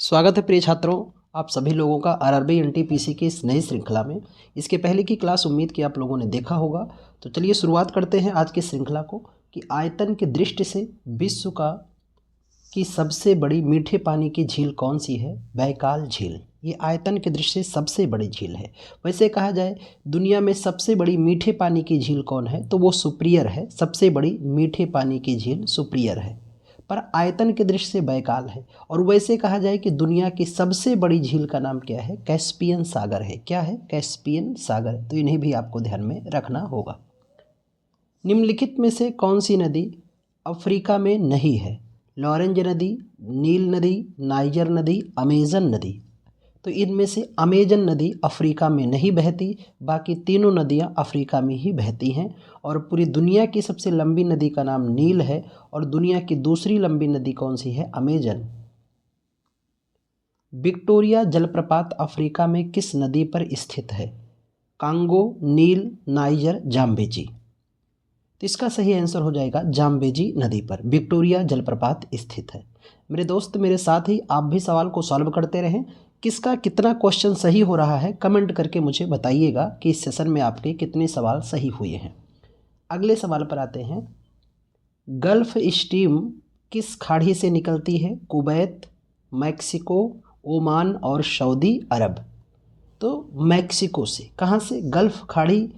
स्वागत है प्रिय छात्रों, आप सभी लोगों का आरआरबी एनटीपीसी की इस नई श्रृंखला में। इसके पहले की क्लास उम्मीद की आप लोगों ने देखा होगा। तो चलिए शुरुआत करते हैं आज की श्रृंखला को कि आयतन की दृष्टि से विश्व की सबसे बड़ी मीठे पानी की झील कौन सी है? बैकाल झील। ये आयतन की दृष्टि से सबसे बड़ी झील है। वैसे कहा जाए दुनिया में सबसे बड़ी मीठे पानी की झील कौन है, तो वो सुपिरियर है। सबसे बड़ी मीठे पानी की झील सुपिरियर है, पर आयतन की दृष्टि से बैकाल है। और वैसे कहा जाए कि दुनिया की सबसे बड़ी झील का नाम क्या है? कैस्पियन सागर है। क्या है? कैस्पियन सागर। तो इन्हें भी आपको ध्यान में रखना होगा। निम्नलिखित में से कौन सी नदी अफ्रीका में नहीं है? लॉरेंज नदी, नील नदी, नाइजर नदी, अमेजन नदी। तो इनमें से अमेजन नदी अफ्रीका में नहीं बहती, बाकी तीनों नदियां अफ्रीका में ही बहती हैं। और पूरी दुनिया की सबसे लंबी नदी का नाम नील है, और दुनिया की दूसरी लंबी नदी कौन सी है? अमेजन। विक्टोरिया जलप्रपात अफ्रीका में किस नदी पर स्थित है? कांगो, नील, नाइजर, जाम्बेजी। तो इसका सही आंसर हो जाएगा जाम्बेजी नदी पर विक्टोरिया जलप्रपात स्थित है। मेरे दोस्त, मेरे साथ ही आप भी सवाल को सॉल्व करते रहें। किसका कितना क्वेश्चन सही हो रहा है कमेंट करके मुझे बताइएगा कि इस सेशन में आपके कितने सवाल सही हुए हैं। अगले सवाल पर आते हैं। गल्फ स्ट्रीम किस खाड़ी से निकलती है? कुवैत, मैक्सिको, ओमान और सऊदी अरब। तो मैक्सिको से। कहाँ से गल्फ खाड़ी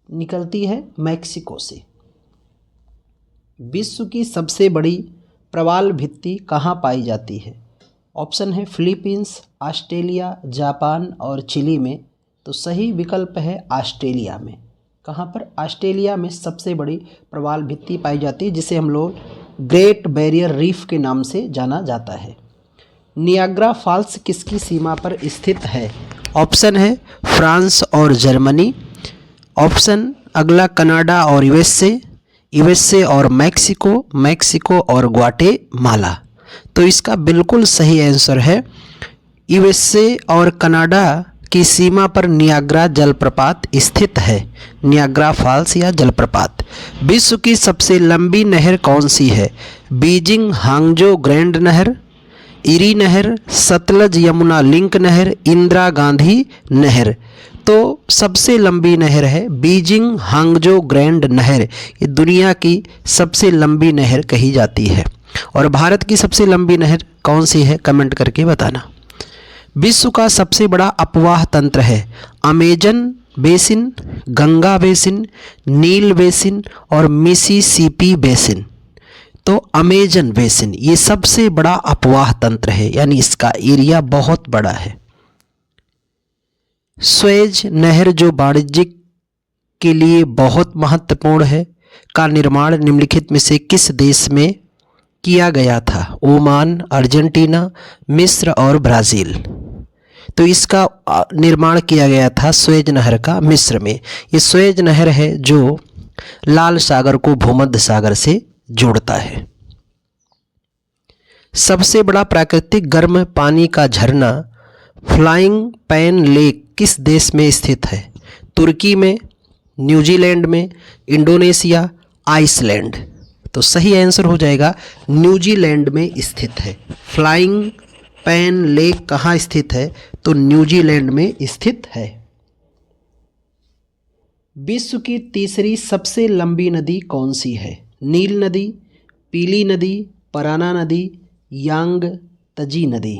निकलती है? मैक्सिको से। विश्व की सबसे बड़ी प्रवाल भित्ति कहाँ पाई जाती है? ऑप्शन है फिलीपींस, ऑस्ट्रेलिया, जापान और चिली में। तो सही विकल्प है ऑस्ट्रेलिया में। कहाँ पर? ऑस्ट्रेलिया में सबसे बड़ी प्रवाल भित्ति पाई जाती है, जिसे हम लोग ग्रेट बैरियर रीफ के नाम से जाना जाता है। नियाग्रा फॉल्स किसकी सीमा पर स्थित है? ऑप्शन है फ्रांस और जर्मनी। ऑप्शन अगला कनाडा और यूएसए और मैक्सिको और ग्वाटेमाला। तो इसका बिल्कुल सही आंसर है यूएसए और कनाडा की सीमा पर नियाग्रा जलप्रपात स्थित है। नियाग्रा फॉल्स या जलप्रपात। विश्व की सबसे लंबी नहर कौन सी है? बीजिंग हांगजो ग्रैंड नहर, इरी नहर, सतलज यमुना लिंक नहर, इंदिरा गांधी नहर। तो सबसे लंबी नहर है बीजिंग हांगजो ग्रैंड नहर। ये दुनिया की सबसे लंबी नहर कही जाती है। और भारत की सबसे लंबी नहर कौन सी है कमेंट करके बताना। विश्व का सबसे बड़ा अपवाह तंत्र है? अमेजन बेसिन, गंगा बेसिन, नील बेसिन और मिसिसिपी बेसिन। तो अमेजन बेसिन ये सबसे बड़ा अपवाह तंत्र है, यानी इसका एरिया बहुत बड़ा है। स्वेज नहर जो वाणिज्यिक के लिए बहुत महत्वपूर्ण है, का निर्माण निम्नलिखित में से किस देश में किया गया था? ओमान, अर्जेंटीना, मिस्र और ब्राज़ील। तो इसका निर्माण किया गया था स्वेज नहर का मिस्र में। ये स्वेज नहर है जो लाल सागर को भूमध्य सागर से जोड़ता है। सबसे बड़ा प्राकृतिक गर्म पानी का झरना फ्लाइंग पैन लेक किस देश में स्थित है? तुर्की में, न्यूजीलैंड में, इंडोनेशिया, आइसलैंड। तो सही आंसर हो जाएगा न्यूजीलैंड में स्थित है। फ्लाइंग पैन लेक कहाँ स्थित है? तो न्यूजीलैंड में स्थित है। विश्व की तीसरी सबसे लंबी नदी कौन सी है? नील नदी, पीली नदी, पराना नदी, यांगत्जी नदी।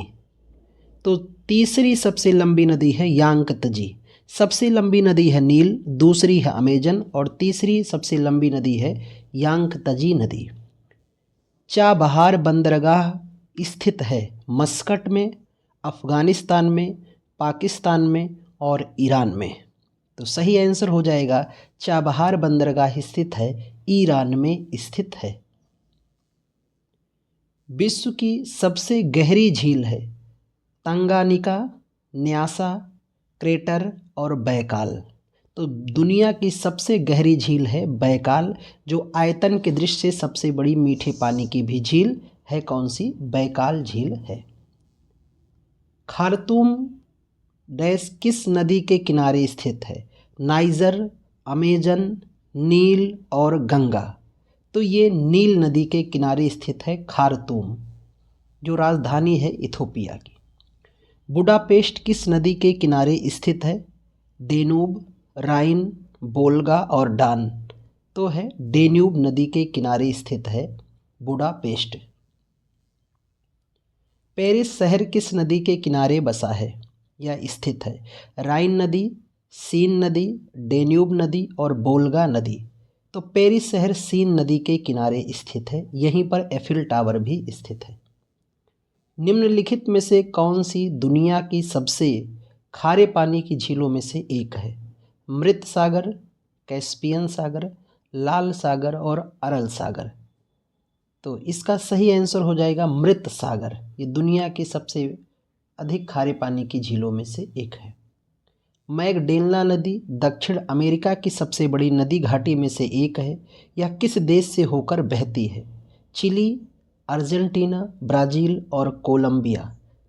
तो तीसरी सबसे लंबी नदी है यांगत्जी। सबसे लंबी नदी है नील, दूसरी है अमेजन और तीसरी सबसे लंबी नदी है यांगत्जी नदी। चाबहार बंदरगाह स्थित है मस्कट में, अफ़गानिस्तान में, पाकिस्तान में और ईरान में। तो सही आंसर हो जाएगा चाबहार बंदरगाह स्थित है ईरान में स्थित है। विश्व की सबसे गहरी झील है तंगानिका, न्यासा, क्रेटर और बैकाल। तो दुनिया की सबसे गहरी झील है बैकाल, जो आयतन की दृष्टि से सबसे बड़ी मीठे पानी की भी झील है। कौन सी? बैकाल झील है। खार्तूम डैश किस नदी के किनारे स्थित है? नाइजर, अमेजन, नील और गंगा। तो ये नील नदी के किनारे स्थित है खार्तूम, जो राजधानी है इथोपिया की। बुडापेस्ट किस नदी के किनारे स्थित है? डेन्यूब, राइन, वोल्गा और डान। तो है डेन्यूब नदी के किनारे स्थित है बुडापेस्ट। पेरिस शहर किस नदी के किनारे बसा है या स्थित है? राइन नदी, सीन नदी, डेन्यूब नदी और वोल्गा नदी। तो पेरिस शहर सीन नदी के किनारे स्थित है, यहीं पर एफिल टावर भी स्थित है। निम्नलिखित में से कौन सी दुनिया की सबसे खारे पानी की झीलों में से एक है? मृत सागर, कैस्पियन सागर, लाल सागर और अरल सागर। तो इसका सही आंसर हो जाएगा मृत सागर। ये दुनिया की सबसे अधिक खारे पानी की झीलों में से एक है। मैगडेलना नदी दक्षिण अमेरिका की सबसे बड़ी नदी घाटी में से एक है। यह किस देश से होकर बहती है? चिली, अर्जेंटीना, ब्राज़ील और कोलंबिया।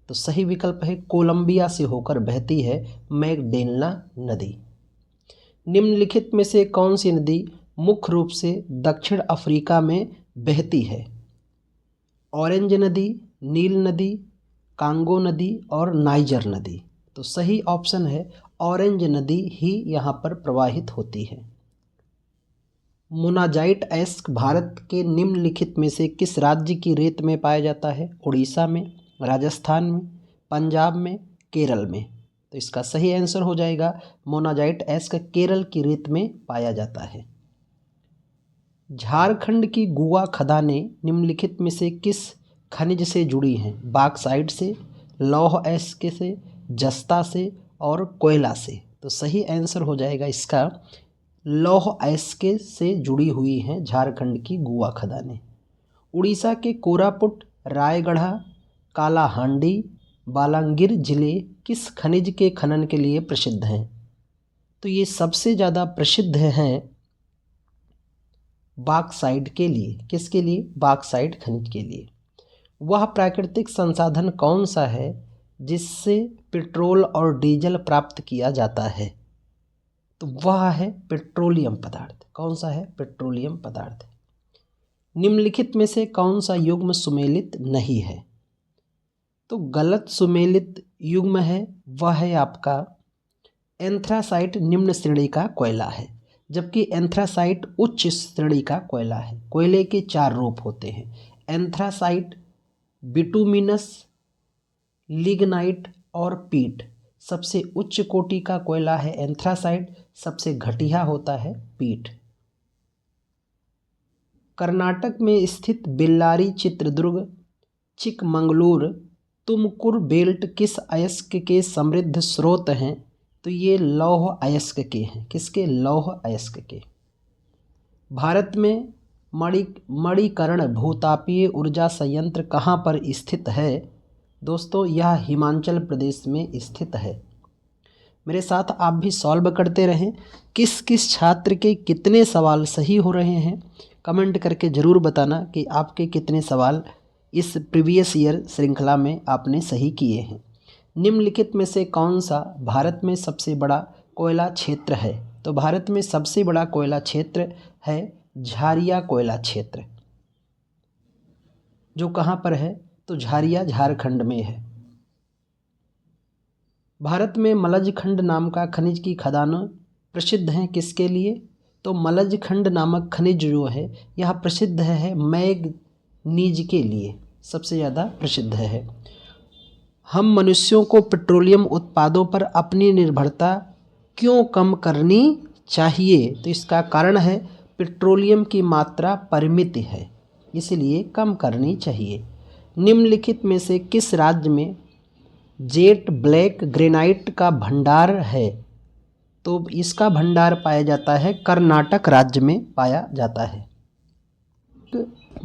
तो सही विकल्प है कोलंबिया से होकर बहती है मैगडेलना नदी। निम्नलिखित में से कौन सी नदी मुख्य रूप से दक्षिण अफ्रीका में बहती है? ऑरेंज नदी, नील नदी, कांगो नदी और नाइजर नदी। तो सही ऑप्शन है ऑरेंज नदी ही यहाँ पर प्रवाहित होती है। मोनाजाइट एस्क भारत के निम्नलिखित में से किस राज्य की रेत में पाया जाता है? उड़ीसा में, राजस्थान में, पंजाब में, केरल में। तो इसका सही आंसर हो जाएगा मोनाजाइट एस्क केरल की रेत में पाया जाता है। झारखंड की गुआ खदानें निम्नलिखित में से किस खनिज से जुड़ी हैं? बॉक्साइट से, लौह एस्क से, जस्ता से और कोयला से। तो सही आंसर हो जाएगा इसका लौह एस्क से जुड़ी हुई हैं झारखंड की गुआ खदानें। उड़ीसा के कोरापुट, रायगढ़ा, कालाहांडी, बालांगीर जिले किस खनिज के खनन के लिए प्रसिद्ध हैं? तो ये सबसे ज़्यादा प्रसिद्ध हैं बॉक्साइट के लिए। किसके लिए? बॉक्साइट खनिज के लिए। वह प्राकृतिक संसाधन कौन सा है जिससे पेट्रोल और डीजल प्राप्त किया जाता है? तो वह है पेट्रोलियम पदार्थ। कौन सा है? पेट्रोलियम पदार्थ। निम्नलिखित में से कौन सा युग्म सुमेलित नहीं है? तो गलत सुमेलित युग्म है वह है आपका एंथ्रासाइट निम्न श्रेणी का कोयला है, जबकि एंथ्रासाइट उच्च श्रेणी का कोयला है। कोयले के 4 रूप होते हैं, एंथ्रासाइट, बिटुमिनस, लिग्नाइट और पीट। सबसे उच्च कोटि का कोयला है एंथ्रासाइट, सबसे घटिया होता है पीट। कर्नाटक में स्थित बेल्लारी, चित्रदुर्ग, चिकमंगलूर, तुमकुर बेल्ट किस अयस्क के समृद्ध स्रोत हैं? तो ये लौह अयस्क के हैं। किसके? लौह अयस्क के। भारत में मणिकर्ण भूतापीय ऊर्जा संयंत्र कहाँ पर स्थित है? दोस्तों यह हिमाचल प्रदेश में स्थित है। मेरे साथ आप भी सॉल्व करते रहें। किस किस छात्र के कितने सवाल सही हो रहे हैं कमेंट करके ज़रूर बताना कि आपके कितने सवाल इस प्रीवियस ईयर श्रृंखला में आपने सही किए हैं। निम्नलिखित में से कौन सा भारत में सबसे बड़ा कोयला क्षेत्र है? तो भारत में सबसे बड़ा कोयला क्षेत्र है झारिया कोयला क्षेत्र, जो कहाँ पर है? तो झारिया झारखंड में है। भारत में मलजखंड नाम का खनिज की खदानें प्रसिद्ध हैं किसके लिए? तो मलजखंड नामक खनिज जो है यह प्रसिद्ध है मैग्नीज के लिए, सबसे ज़्यादा प्रसिद्ध है। हम मनुष्यों को पेट्रोलियम उत्पादों पर अपनी निर्भरता क्यों कम करनी चाहिए? तो इसका कारण है पेट्रोलियम की मात्रा परिमित है, इसलिए कम करनी चाहिए। निम्नलिखित में से किस राज्य में जेट ब्लैक ग्रेनाइट का भंडार है? तो इसका भंडार पाया जाता है कर्नाटक राज्य में पाया जाता है।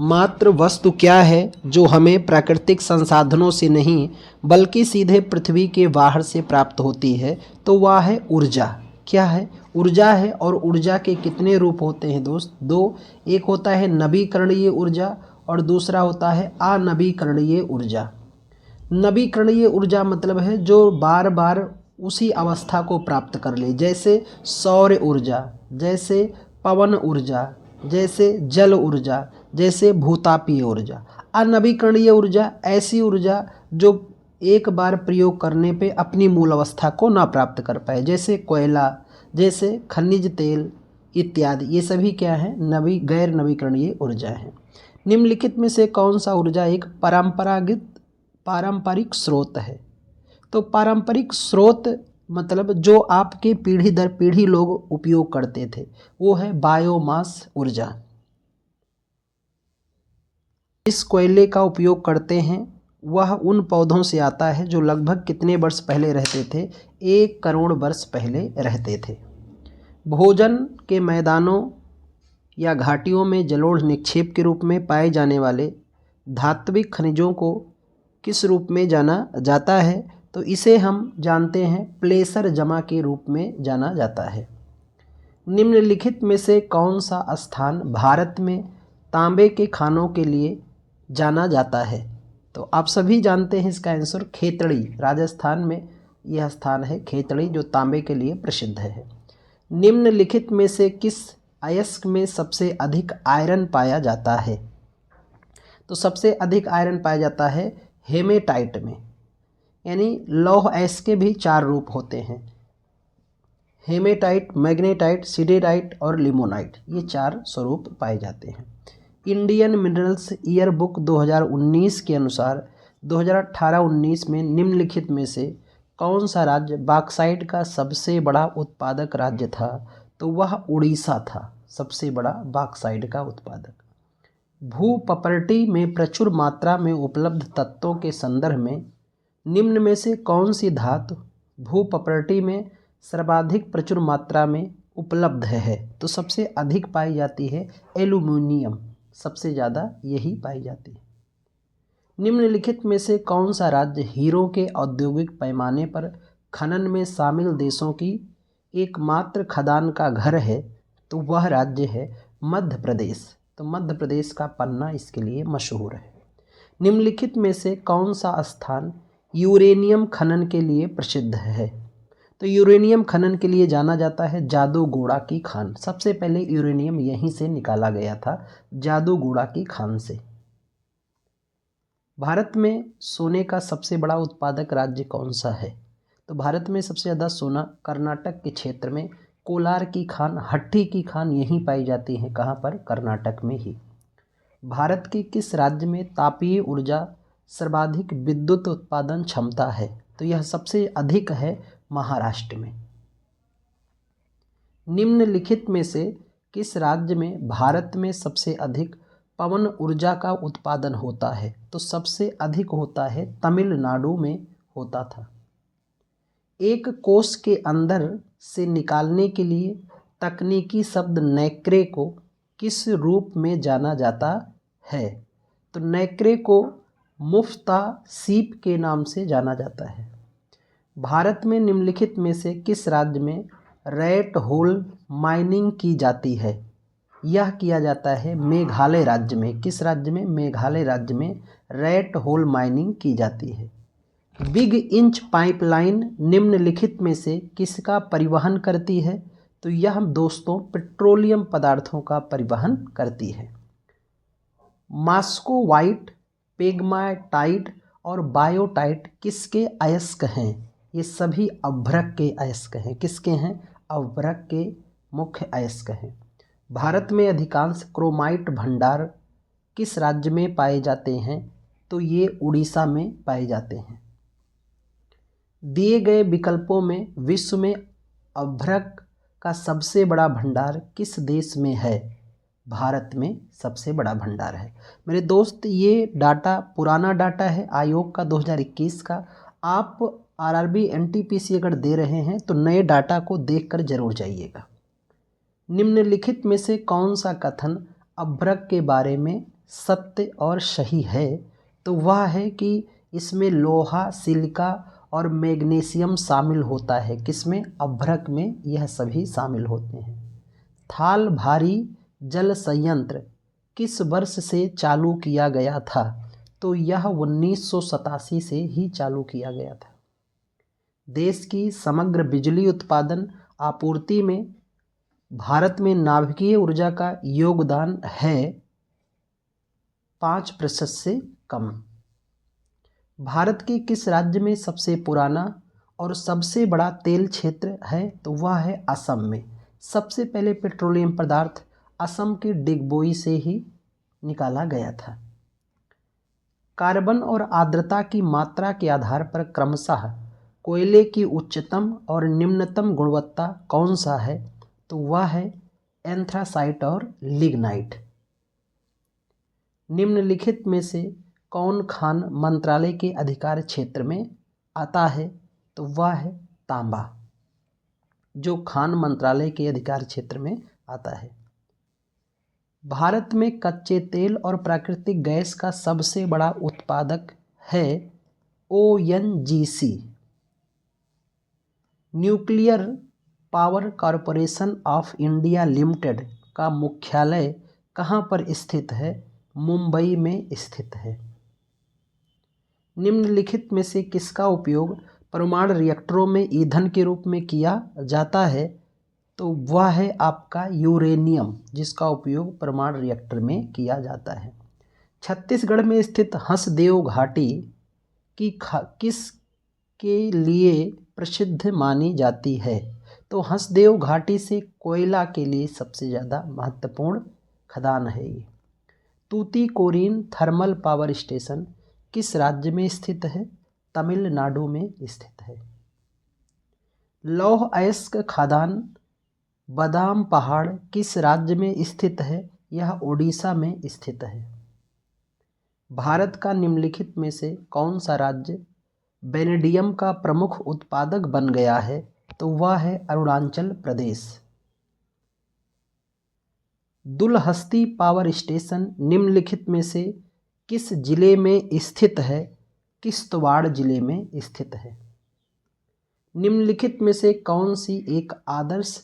मात्र वस्तु क्या है जो हमें प्राकृतिक संसाधनों से नहीं बल्कि सीधे पृथ्वी के बाहर से प्राप्त होती है? तो वह है ऊर्जा। क्या है? ऊर्जा है। और ऊर्जा के कितने रूप होते हैं दोस्त? 2। एक होता है नवीकरणीय ऊर्जा और दूसरा होता है अनवीकरणीय ऊर्जा। नवीकरणीय ऊर्जा मतलब है जो बार बार उसी अवस्था को प्राप्त कर ले, जैसे सौर ऊर्जा, जैसे पवन ऊर्जा, जैसे जल ऊर्जा, जैसे भूतापीय ऊर्जा। अनवीकरणीय ऊर्जा ऐसी ऊर्जा जो एक बार प्रयोग करने पे अपनी मूल अवस्था को ना प्राप्त कर पाए, जैसे कोयला, जैसे खनिज तेल इत्यादि, ये सभी क्या है, गैर नवीकरणीय ऊर्जा है। निम्नलिखित में से कौन सा ऊर्जा एक पारंपरिक स्रोत है? तो पारंपरिक स्रोत मतलब जो आपके पीढ़ी दर पीढ़ी लोग उपयोग करते थे, वो है बायोमास ऊर्जा। इस कोयले का उपयोग करते हैं वह उन पौधों से आता है जो लगभग कितने वर्ष पहले रहते थे? 1 करोड़ वर्ष पहले रहते थे। भोजन के मैदानों या घाटियों में जलोढ़ निक्षेप के रूप में पाए जाने वाले धात्विक खनिजों को किस रूप में जाना जाता है? तो इसे हम जानते हैं प्लेसर जमा के रूप में जाना जाता है। निम्नलिखित में से कौन सा स्थान भारत में तांबे के खानों के लिए जाना जाता है? तो आप सभी जानते हैं इसका आंसर खेतड़ी, राजस्थान में यह स्थान है खेतड़ी, जो तांबे के लिए प्रसिद्ध है। निम्नलिखित में से किस अयस्क में सबसे अधिक आयरन पाया जाता है? तो सबसे अधिक आयरन पाया जाता है हेमेटाइट में, यानी लौह अयस्क के भी 4 रूप होते हैं, हेमेटाइट, मैग्नेटाइट, सिडेराइट और लिमोनाइट, ये 4 स्वरूप पाए जाते हैं। इंडियन मिनरल्स ईयर बुक 2019 के अनुसार 2018-19 में निम्नलिखित में से कौन सा राज्य बॉक्साइट का सबसे बड़ा उत्पादक राज्य था? तो वह उड़ीसा था, सबसे बड़ा बॉक्साइट का उत्पादक। भूप्रॉपर्टी में प्रचुर मात्रा में उपलब्ध तत्वों के संदर्भ में निम्न में से कौन सी धातु भूप्रॉपर्टी में सर्वाधिक प्रचुर मात्रा में उपलब्ध है? तो सबसे अधिक पाई जाती है एल्यूमिनियम, सबसे ज़्यादा यही पाई जाती है। निम्नलिखित में से कौन सा राज्य हीरों के औद्योगिक पैमाने पर खनन में शामिल देशों की एकमात्र खदान का घर है? तो वह राज्य है मध्य प्रदेश। तो मध्य प्रदेश का पन्ना इसके लिए मशहूर है। निम्नलिखित में से कौन सा स्थान यूरेनियम खनन के लिए प्रसिद्ध है? तो यूरेनियम खनन के लिए जाना जाता है जादूगोड़ा की खान। सबसे पहले यूरेनियम यहीं से निकाला गया था, जादूगोड़ा की खान से। भारत में सोने का सबसे बड़ा उत्पादक राज्य कौन सा है? तो भारत में सबसे ज़्यादा सोना कर्नाटक के क्षेत्र में कोलार की खान, हट्टी की खान यहीं पाई जाती है। कहाँ पर? कर्नाटक में ही। भारत के किस राज्य में तापीय ऊर्जा सर्वाधिक विद्युत उत्पादन क्षमता है? तो यह सबसे अधिक है महाराष्ट्र में। निम्नलिखित में से किस राज्य में भारत में सबसे अधिक पवन ऊर्जा का उत्पादन होता है? तो सबसे अधिक होता है तमिलनाडु में होता था। एक कोष के अंदर से निकालने के लिए तकनीकी शब्द नैक्रे को किस रूप में जाना जाता है? तो नैक्रे को मुफ्ता सीप के नाम से जाना जाता है। भारत में निम्नलिखित में से किस राज्य में रैट होल माइनिंग की जाती है? यह किया जाता है मेघालय राज्य में। किस राज्य में? मेघालय राज्य में रैट होल माइनिंग की जाती है। बिग इंच पाइपलाइन निम्नलिखित में से किसका परिवहन करती है? तो यह दोस्तों पेट्रोलियम पदार्थों का परिवहन करती है। मॉस्को वाइट, पेग्माटाइट और बायोटाइट किसके अयस्क हैं? ये सभी अभ्रक के अयस्क हैं। किसके हैं? अभ्रक के मुख्य अयस्क हैं। भारत में अधिकांश क्रोमाइट भंडार किस राज्य में पाए जाते हैं? तो ये उड़ीसा में पाए जाते हैं। दिए गए विकल्पों में विश्व में अभ्रक का सबसे बड़ा भंडार किस देश में है? भारत में सबसे बड़ा भंडार है। मेरे दोस्त, ये डाटा पुराना डाटा है आयोग का 2021 का। आप आरआरबी एनटीपीसी अगर दे रहे हैं तो नए डाटा को देखकर जरूर जाइएगा। निम्नलिखित में से कौन सा कथन अभ्रक के बारे में सत्य और सही है? तो वह है कि इसमें लोहा, सिलिका और मैग्नीशियम शामिल होता है। किसमें? अभ्रक में यह सभी शामिल होते हैं। थाल भारी जल संयंत्र किस वर्ष से चालू किया गया था? तो यह 1987 से ही चालू किया गया था। देश की समग्र बिजली उत्पादन आपूर्ति में भारत में नाभिकीय ऊर्जा का योगदान है 5% से कम। भारत के किस राज्य में सबसे पुराना और सबसे बड़ा तेल क्षेत्र है? तो वह है असम में। सबसे पहले पेट्रोलियम पदार्थ असम के डिगबोई से ही निकाला गया था। कार्बन और आर्द्रता की मात्रा के आधार पर क्रमशः कोयले की उच्चतम और निम्नतम गुणवत्ता कौन सा है? तो वह है एंथ्रासाइट और लिग्नाइट। निम्नलिखित में से कौन खान मंत्रालय के अधिकार क्षेत्र में आता है? तो वह है तांबा, जो खान मंत्रालय के अधिकार क्षेत्र में आता है। भारत में कच्चे तेल और प्राकृतिक गैस का सबसे बड़ा उत्पादक है ONGC। Nuclear power corporation of India limited का मुख्यालय कहाँ पर स्थित है? मुंबई में स्थित है। निम्नलिखित में से किसका उपयोग परमाणु रिएक्टरों में ईंधन के रूप में किया जाता है? तो वह है आपका यूरेनियम, जिसका उपयोग परमाणु रिएक्टर में किया जाता है। छत्तीसगढ़ में स्थित हंसदेव घाटी की किस के लिए प्रसिद्ध मानी जाती है? तो हंसदेव घाटी से कोयला के लिए सबसे ज़्यादा महत्वपूर्ण खदान है ये। तूतीकोरिन थर्मल पावर स्टेशन किस राज्य में स्थित है? तमिलनाडु में स्थित है। लौह अयस्क खदान बादाम पहाड़ किस राज्य में स्थित है? यह ओडिशा में स्थित है। भारत का निम्नलिखित में से कौन सा राज्य वेनेडियम का प्रमुख उत्पादक बन गया है? तो वह है अरुणाचल प्रदेश। दुलहस्ती पावर स्टेशन निम्नलिखित में से किस जिले में स्थित है? किश्तवाड़ जिले में स्थित है। निम्नलिखित में से कौन सी एक आदर्श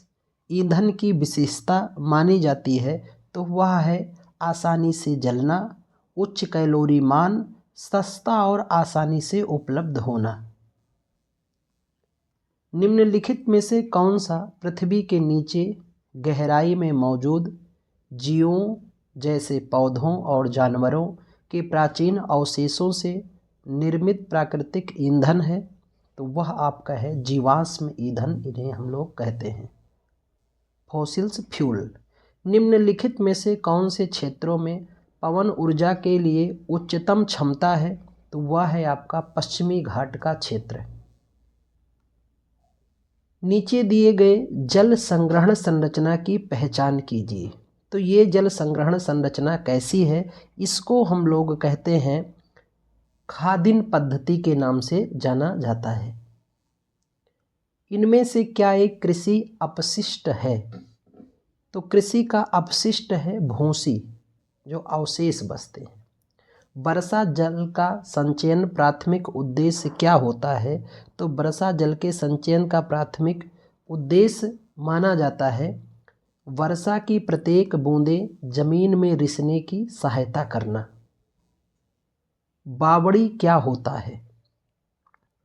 ईंधन की विशेषता मानी जाती है? तो वह है आसानी से जलना, उच्च कैलोरी मान, सस्ता और आसानी से उपलब्ध होना। निम्नलिखित में से कौन सा पृथ्वी के नीचे गहराई में मौजूद जीवों जैसे पौधों और जानवरों के प्राचीन अवशेषों से निर्मित प्राकृतिक ईंधन है? तो वह आपका है जीवाश्म ईंधन, इन्हें हम लोग कहते हैं फॉसिल्स फ्यूल। निम्नलिखित में से कौन से क्षेत्रों में पवन ऊर्जा के लिए उच्चतम क्षमता है? तो वह है आपका पश्चिमी घाट का क्षेत्र। नीचे दिए गए जल संग्रहण संरचना की पहचान कीजिए। तो ये जल संग्रहण संरचना कैसी है? इसको हम लोग कहते हैं खादिन पद्धति के नाम से जाना जाता है। इनमें से क्या एक कृषि अपशिष्ट है? तो कृषि का अपशिष्ट है भूसी, जो अवशेष बचते हैं। वर्षा जल का संचयन प्राथमिक उद्देश्य क्या होता है? तो वर्षा जल के संचयन का प्राथमिक उद्देश्य माना जाता है वर्षा की प्रत्येक बूंदें जमीन में रिसने की सहायता करना। बावड़ी क्या होता है?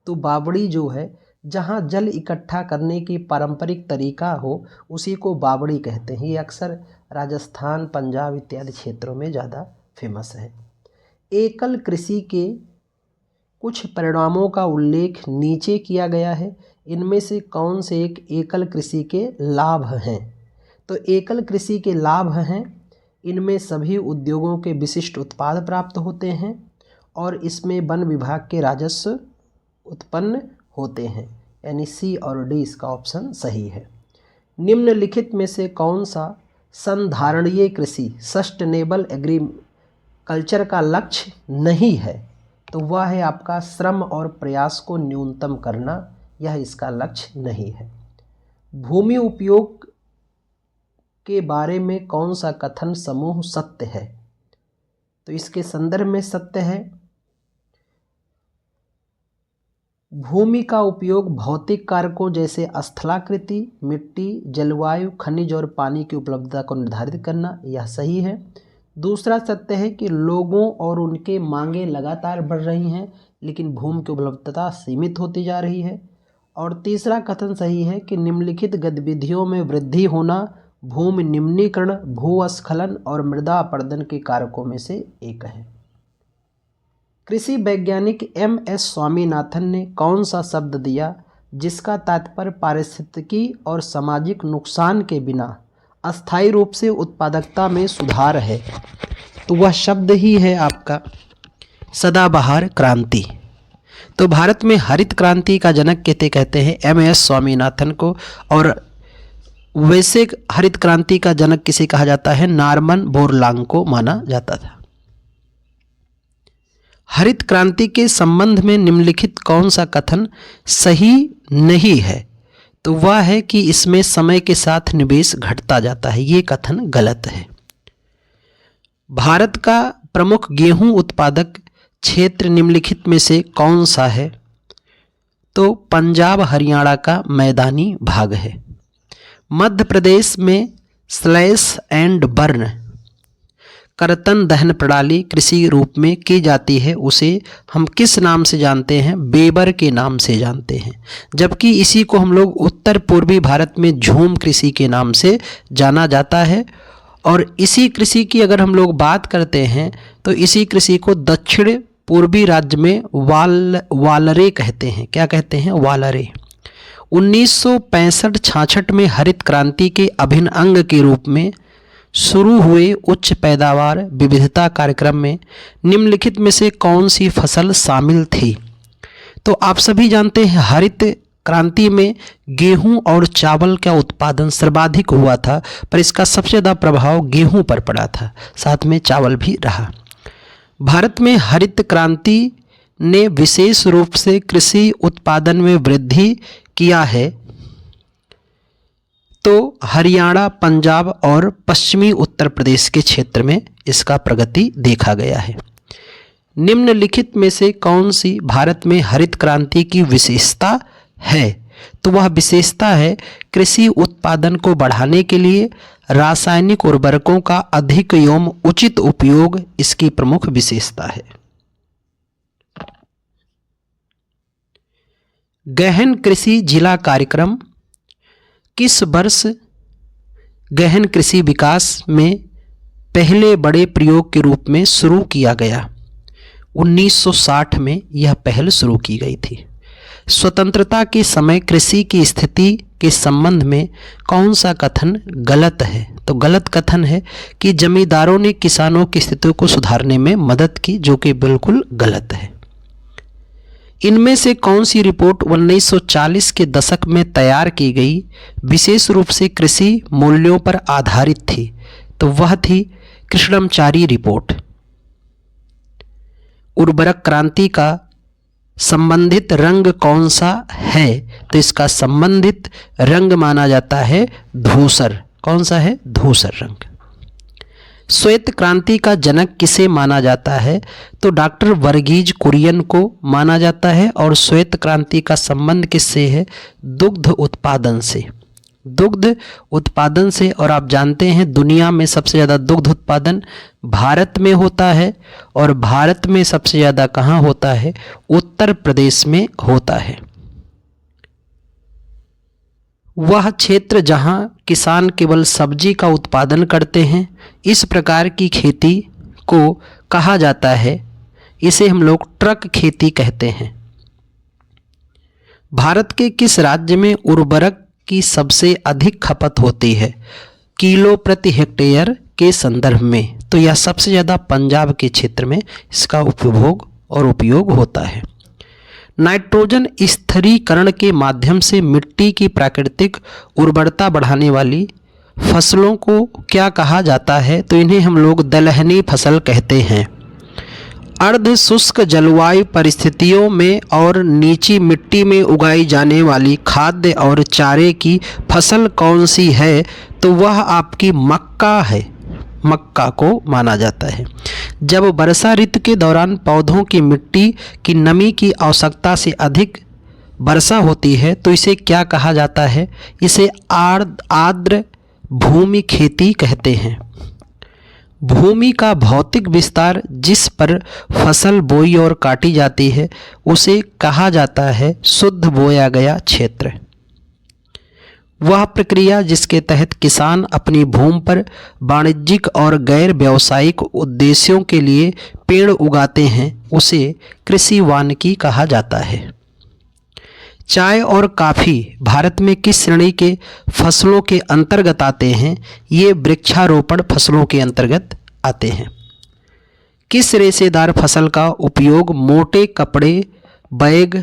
तो बावड़ी जो है, जहाँ जल इकट्ठा करने की पारंपरिक तरीका हो उसी को बावड़ी कहते हैं। ये अक्सर राजस्थान, पंजाब इत्यादि क्षेत्रों में ज़्यादा फेमस है। एकल कृषि के कुछ परिणामों का उल्लेख नीचे किया गया है। इनमें से कौन से एक एकल कृषि के लाभ हैं? तो एकल कृषि के लाभ हैं, इनमें सभी उद्योगों के विशिष्ट उत्पाद प्राप्त होते हैं और इसमें वन विभाग के राजस्व उत्पन्न होते हैं। यानी सी और डी इसका ऑप्शन सही है। निम्नलिखित में से कौन सा संधारणीय कृषि सस्टेनेबल एग्रीकल्चर का लक्ष्य नहीं है? तो वह है आपका श्रम और प्रयास को न्यूनतम करना, यह इसका लक्ष्य नहीं है। भूमि उपयोग के बारे में कौन सा कथन समूह सत्य है? तो इसके संदर्भ में सत्य है भूमि का उपयोग भौतिक कारकों जैसे स्थलाकृति, मिट्टी, जलवायु, खनिज और पानी की उपलब्धता को निर्धारित करना, यह सही है। दूसरा सत्य है कि लोगों और उनके मांगें लगातार बढ़ रही हैं लेकिन भूमि की उपलब्धता सीमित होती जा रही है। और तीसरा कथन सही है कि निम्नलिखित गतिविधियों में वृद्धि होना भूमि निम्नीकरण, भूस्खलन और मृदा अपरदन के कारकों में से एक है। कृषि वैज्ञानिक MS स्वामीनाथन ने कौन सा शब्द दिया जिसका तात्पर्य पारिस्थितिकी और सामाजिक नुकसान के बिना अस्थायी रूप से उत्पादकता में सुधार है? तो वह शब्द ही है आपका सदाबहार क्रांति। तो भारत में हरित क्रांति का जनक कहते हैं MS स्वामीनाथन को, और वैसे हरित क्रांति का जनक किसे कहा जाता है? नॉर्मन बोरलांग को माना जाता था। हरित क्रांति के संबंध में निम्नलिखित कौन सा कथन सही नहीं है? तो वह है कि इसमें समय के साथ निवेश घटता जाता है। ये कथन गलत है। भारत का प्रमुख गेहूं उत्पादक क्षेत्र निम्नलिखित में से कौन सा है? तो पंजाब हरियाणा का मैदानी भाग है। मध्य प्रदेश में स्लैश एंड बर्न कर्तन दहन प्रणाली कृषि रूप में की जाती है, उसे हम किस नाम से जानते हैं? बेबर के नाम से जानते हैं। जबकि इसी को हम लोग उत्तर पूर्वी भारत में झूम कृषि के नाम से जाना जाता है। और इसी कृषि की अगर हम लोग बात करते हैं तो इसी कृषि को दक्षिण पूर्वी राज्य में वालरे कहते हैं। क्या कहते हैं? वालरे। 1965-66 में हरित क्रांति के अभिन्न अंग के रूप में शुरू हुए उच्च पैदावार विविधता कार्यक्रम में निम्नलिखित में से कौन सी फसल शामिल थी? तो आप सभी जानते हैं हरित क्रांति में गेहूं और चावल का उत्पादन सर्वाधिक हुआ था, पर इसका सबसे ज़्यादा प्रभाव गेहूं पर पड़ा था, साथ में चावल भी रहा। भारत में हरित क्रांति ने विशेष रूप से कृषि उत्पादन में वृद्धि किया है। तो हरियाणा, पंजाब और पश्चिमी उत्तर प्रदेश के क्षेत्र में इसका प्रगति देखा गया है। निम्नलिखित में से कौन सी भारत में हरित क्रांति की विशेषता है? तो वह विशेषता है कृषि उत्पादन को बढ़ाने के लिए रासायनिक उर्वरकों का अधिक एवं उचित उपयोग इसकी प्रमुख विशेषता है। गहन कृषि जिला कार्यक्रम किस वर्ष गहन कृषि विकास में पहले बड़े प्रयोग के रूप में शुरू किया गया? 1960 में यह पहल शुरू की गई थी। स्वतंत्रता के समय कृषि की स्थिति के संबंध में कौन सा कथन गलत है? तो गलत कथन है कि जमींदारों ने किसानों की स्थिति को सुधारने में मदद की, जो कि बिल्कुल गलत है। इनमें से कौन सी रिपोर्ट 1940 के दशक में तैयार की गई विशेष रूप से कृषि मूल्यों पर आधारित थी? तो वह थी कृष्णमचारी रिपोर्ट। उर्वरक क्रांति का संबंधित रंग कौन सा है? तो इसका संबंधित रंग माना जाता है धूसर। कौन सा है? धूसर रंग। श्वेत क्रांति का जनक किसे माना जाता है? तो डॉक्टर वर्गीज कुरियन को माना जाता है। और श्वेत क्रांति का संबंध किससे है? दुग्ध उत्पादन से। दुग्ध उत्पादन से। और आप जानते हैं दुनिया में सबसे ज़्यादा दुग्ध उत्पादन भारत में होता है, और भारत में सबसे ज़्यादा कहाँ होता है? उत्तर प्रदेश में होता है। वह क्षेत्र जहाँ किसान केवल सब्जी का उत्पादन करते हैं, इस प्रकार की खेती को कहा जाता है, इसे हम लोग ट्रक खेती कहते हैं। भारत के किस राज्य में उर्वरक की सबसे अधिक खपत होती है किलो प्रति हेक्टेयर के संदर्भ में? तो यह सबसे ज़्यादा पंजाब के क्षेत्र में इसका उपभोग और उपयोग होता है। नाइट्रोजन स्थिरीकरण के माध्यम से मिट्टी की प्राकृतिक उर्वरता बढ़ाने वाली फसलों को क्या कहा जाता है? तो इन्हें हम लोग दलहनी फसल कहते हैं। अर्ध शुष्क जलवायु परिस्थितियों में और नीची मिट्टी में उगाई जाने वाली खाद्य और चारे की फसल कौन सी है? तो वह आपकी मक्का है। मक्का को माना जाता है। जब वर्षा ऋतु के दौरान पौधों की मिट्टी की नमी की आवश्यकता से अधिक वर्षा होती है तो इसे क्या कहा जाता है? इसे आर्द्र भूमि खेती कहते हैं। भूमि का भौतिक विस्तार जिस पर फसल बोई और काटी जाती है उसे कहा जाता है शुद्ध बोया गया क्षेत्र। वह प्रक्रिया जिसके तहत किसान अपनी भूमि पर वाणिज्यिक और गैर व्यावसायिक उद्देश्यों के लिए पेड़ उगाते हैं उसे कृषि वानिकी कहा जाता है। चाय और कॉफ़ी भारत में किस श्रेणी के फसलों के अंतर्गत आते हैं? ये वृक्षारोपण फसलों के अंतर्गत आते हैं। किस रेशेदार फसल का उपयोग मोटे कपड़े, बैग,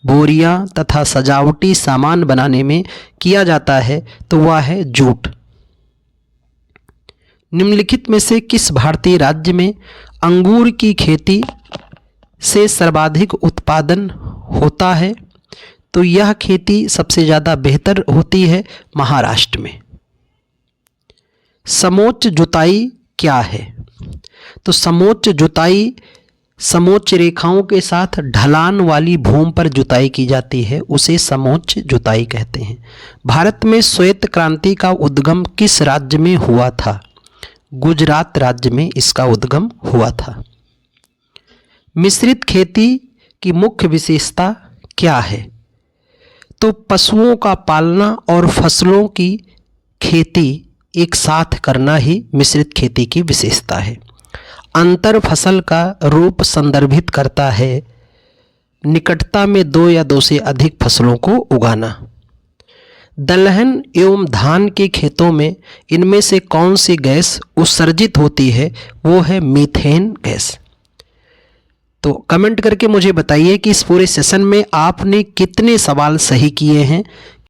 बोरियां तथा सजावटी सामान बनाने में किया जाता है? तो वह है जूट। निम्नलिखित में से किस भारतीय राज्य में अंगूर की खेती से सर्वाधिक उत्पादन होता है? तो यह खेती सबसे ज़्यादा बेहतर होती है महाराष्ट्र में। समोच्च जुताई क्या है? तो समोच्च जुताई समोच्च रेखाओं के साथ ढलान वाली भूमि पर जुताई की जाती है, उसे समोच्च जुताई कहते हैं। भारत में श्वेत क्रांति का उद्गम किस राज्य में हुआ था? गुजरात राज्य में इसका उद्गम हुआ था। मिश्रित खेती की मुख्य विशेषता क्या है? तो पशुओं का पालना और फसलों की खेती एक साथ करना ही मिश्रित खेती की विशेषता है। अंतर फसल का रूप संदर्भित करता है निकटता में दो या दो से अधिक फसलों को उगाना। दलहन एवं धान के खेतों में इनमें से कौन सी गैस उत्सर्जित होती है? वो है मीथेन गैस। तो कमेंट करके मुझे बताइए कि इस पूरे सेशन में आपने कितने सवाल सही किए हैं।